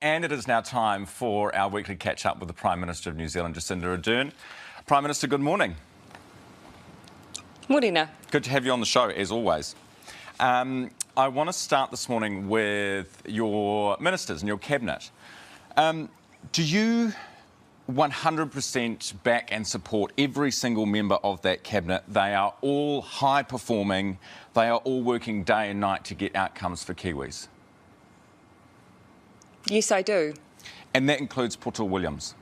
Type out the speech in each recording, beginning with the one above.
And it is now time for our weekly catch-up with the Prime Minister of New Zealand, Jacinda Ardern. Prime Minister, good morning. Morena. Good to have you on the show, as always. I want to start this morning with your ministers and your cabinet. Do you 100% back and support every single member of that cabinet? They are all high-performing. They are all working day and night to get outcomes for Kiwis. Yes, I do. And that includes Poto Williams?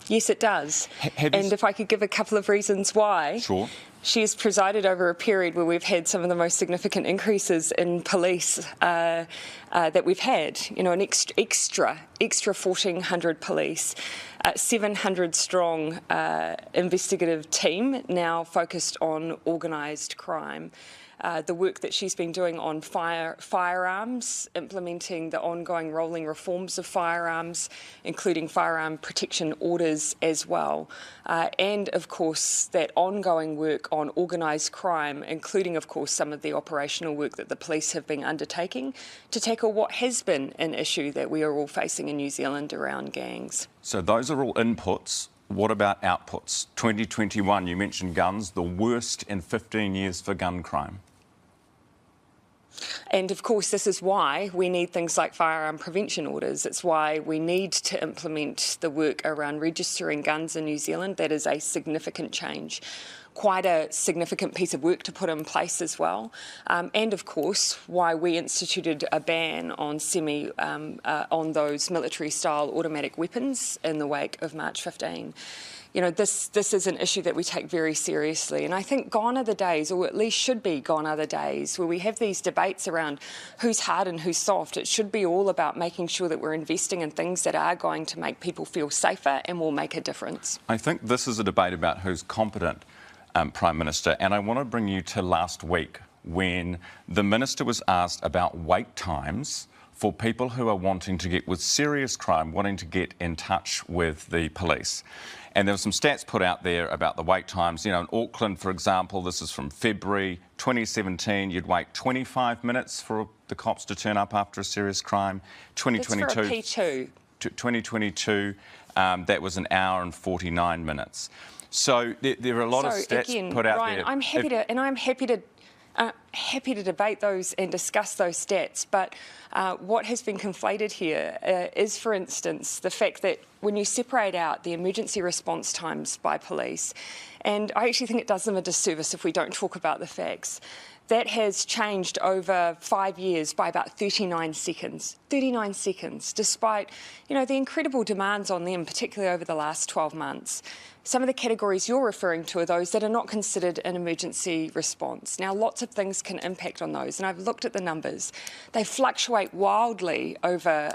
Yes, it does. And if I could give a couple of reasons why. Sure. She has presided over a period where we've had some of the most significant increases in police that we've had. You know, an extra 1,400 police, 700 strong investigative team now focused on organised crime. The work that she's been doing on firearms, implementing the ongoing rolling reforms of firearms, including firearm protection orders as well. And, of course, that ongoing work on organised crime, including, of course, some of the operational work that the police have been undertaking to tackle what has been an issue that we are all facing in New Zealand around gangs. So those are all inputs. What about outputs? 2021, you mentioned guns, the worst in 15 years for gun crime. And of course, this is why we need things like firearm prevention orders. It's why we need to implement the work around registering guns in New Zealand. That is a significant change. Quite a significant piece of work to put in place as well. And of course, why we instituted a ban on on those military-style automatic weapons in the wake of March 15. You know, this is an issue that we take very seriously. And I think gone are the days, or at least should be gone are the days, where we have these debates around who's hard and who's soft. It should be all about making sure that we're investing in things that are going to make people feel safer and will make a difference. I think this is a debate about who's competent, Prime Minister, and I want to bring you to last week when the Minister was asked about wait times for people who are wanting to get with serious crime, wanting to get in touch with the police. And there were some stats put out there about the wait times. You know, in Auckland, for example, this is from February 2017, you'd wait 25 minutes for the cops to turn up after a serious crime. 2022, that's for a P2. 2022, that was an hour and 49 minutes. So there are a lot of stats put out Ryan, there. I'm happy to debate those and discuss those stats, but what has been conflated here is, for instance, the fact that when you separate out the emergency response times by police, and I actually think it does them a disservice if we don't talk about the facts, that has changed over 5 years by about 39 seconds. 39 seconds, despite, you know, the incredible demands on them, particularly over the last 12 months. Some of the categories you're referring to are those that are not considered an emergency response. Now, lots of things can impact on those, and I've looked at the numbers. They fluctuate wildly over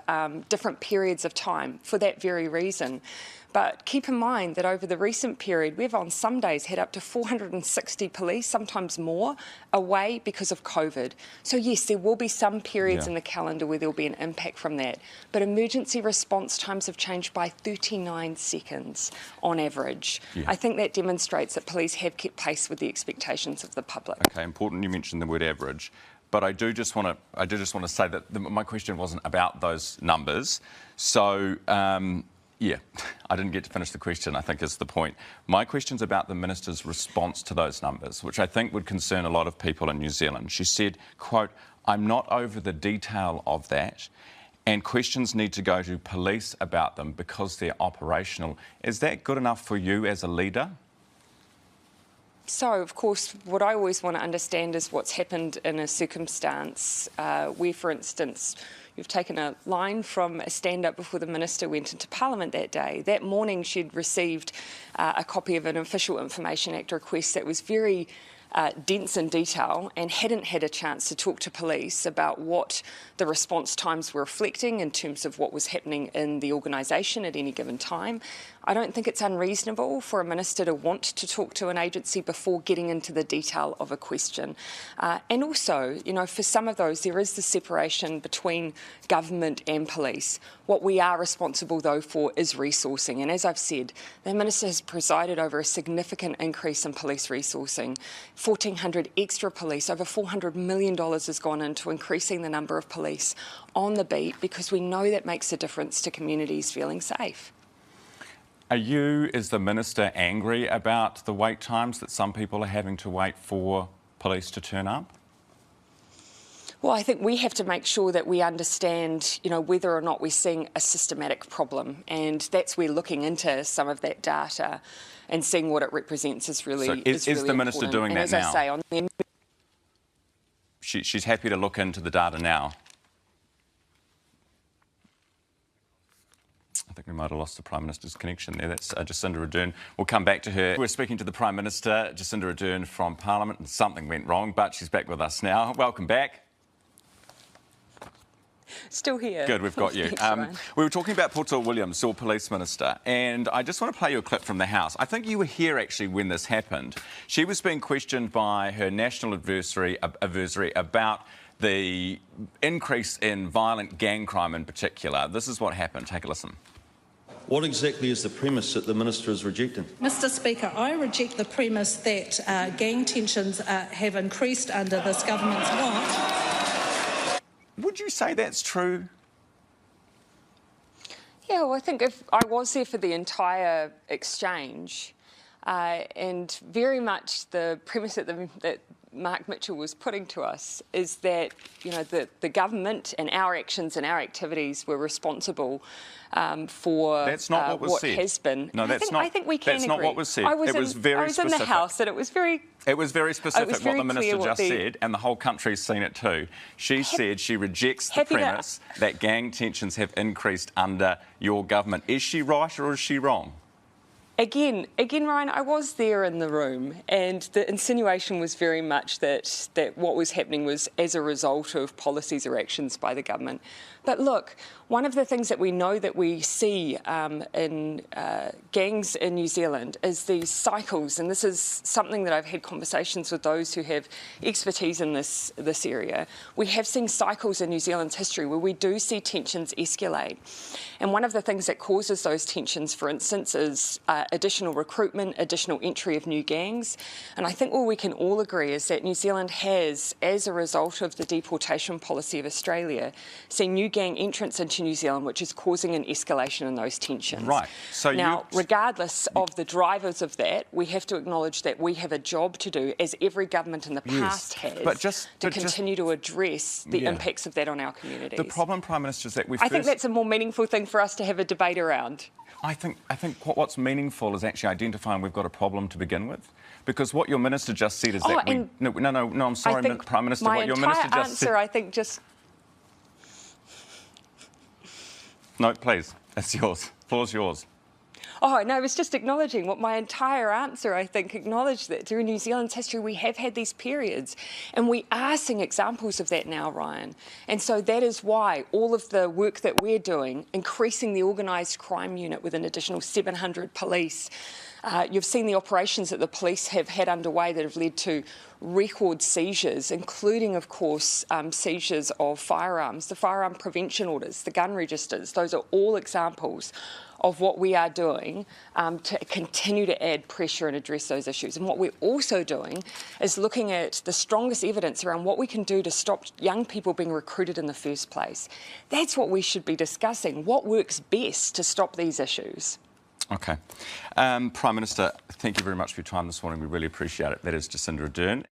different periods of time for that very reason. But keep in mind that over the recent period, we've on some days had up to 460 police, sometimes more, away because of COVID. So yes, there will be some periods in the calendar where there'll be an impact from that. But emergency response times have changed by 39 seconds on average. Yeah. I think that demonstrates that police have kept pace with the expectations of the public. Okay, important you mentioned the word average. But I do just want to say that my question wasn't about those numbers. So, yeah, I didn't get to finish the question, I think is the point. My question's about the Minister's response to those numbers, which I think would concern a lot of people in New Zealand. She said, quote, "I'm not over the detail of that, and questions need to go to police about them because they're operational." Is that good enough for you as a leader? So, of course, what I always want to understand is what's happened in a circumstance where, for instance, you've taken a line from a stand-up before the Minister went into Parliament that day. That morning she'd received a copy of an Official Information Act request that was very dense in detail and hadn't had a chance to talk to police about what the response times were reflecting in terms of what was happening in the organisation at any given time. I don't think it's unreasonable for a minister to want to talk to an agency before getting into the detail of a question. And also, you know, for some of those, there is the separation between government and police. What we are responsible, though, for is resourcing. And as I've said, the minister has presided over a significant increase in police resourcing. 1,400 extra police, over $400 million has gone into increasing the number of police on the beat, because we know that makes a difference to communities feeling safe. Are you, as the minister, angry about the wait times that some people are having to wait for police to turn up? Well, I think we have to make sure that we understand, you know, whether or not we're seeing a systematic problem, and that's where looking into some of that data and seeing what it represents is really important. So is the minister doing that now? As I say, on the... She's happy to look into the data now. I think we might have lost the Prime Minister's connection there. That's Jacinda Ardern. We'll come back to her. We're speaking to the Prime Minister, Jacinda Ardern, from Parliament, and something went wrong, but she's back with us now. Welcome back. Still here. Good, we've got you. We were talking about Portal Williams, your police minister, and I just want to play you a clip from the House. I think you were here actually when this happened. She was being questioned by her national adversary about the increase in violent gang crime in particular. This is what happened. Take a listen. What exactly is the premise that the minister is rejecting? Mr Speaker, I reject the premise that gang tensions have increased under this government's watch. Would you say that's true? Yeah, well, I think if I was there for the entire exchange, and very much the premise that Mark Mitchell was putting to us is that, you know, the government and our actions and our activities were responsible for that's not what was said. Has been. No, that's not. I think we can that's agree. Not what was said. I was very specific. in the House, and it was very. It was very specific what the minister just said, said, and the whole country's seen it too. She said she rejects the premise that gang tensions have increased under your government. Is she right or is she wrong? Again, Ryan, I was there in the room, and the insinuation was very much that what was happening was as a result of policies or actions by the government. But look, one of the things that we know that we see in gangs in New Zealand is these cycles, and this is something that I've had conversations with those who have expertise in this area. We have seen cycles in New Zealand's history where we do see tensions escalate. And one of the things that causes those tensions, for instance, is additional recruitment, additional entry of new gangs. And I think what we can all agree is that New Zealand has, as a result of the deportation policy of Australia, seen new gang entrance into New Zealand, which is causing an escalation in those tensions. Right. So now, regardless of the drivers of that, we have to acknowledge that we have a job to do, as every government in the past has, to continue to address the impacts of that on our communities. The problem, Prime Minister, is that I think that's a more meaningful thing for us to have a debate around. I think what's meaningful is actually identifying we've got a problem to begin with. Because what your minister just said is that we... No, I'm sorry, Prime Minister. What your minister just said... I think just... No, please. That's yours. Floor's yours. Oh, no, I was just acknowledging what my entire answer, I think, acknowledged that through New Zealand's history we have had these periods, and we are seeing examples of that now, Ryan. And so that is why all of the work that we're doing, increasing the organised crime unit with an additional 700 police, you've seen the operations that the police have had underway that have led to record seizures, including, of course, seizures of firearms, the firearm prevention orders, the gun registers. Those are all examples of what we are doing to continue to add pressure and address those issues. And what we're also doing is looking at the strongest evidence around what we can do to stop young people being recruited in the first place. That's what we should be discussing. What works best to stop these issues? OK. Prime Minister, thank you very much for your time this morning. We really appreciate it. That is Jacinda Ardern.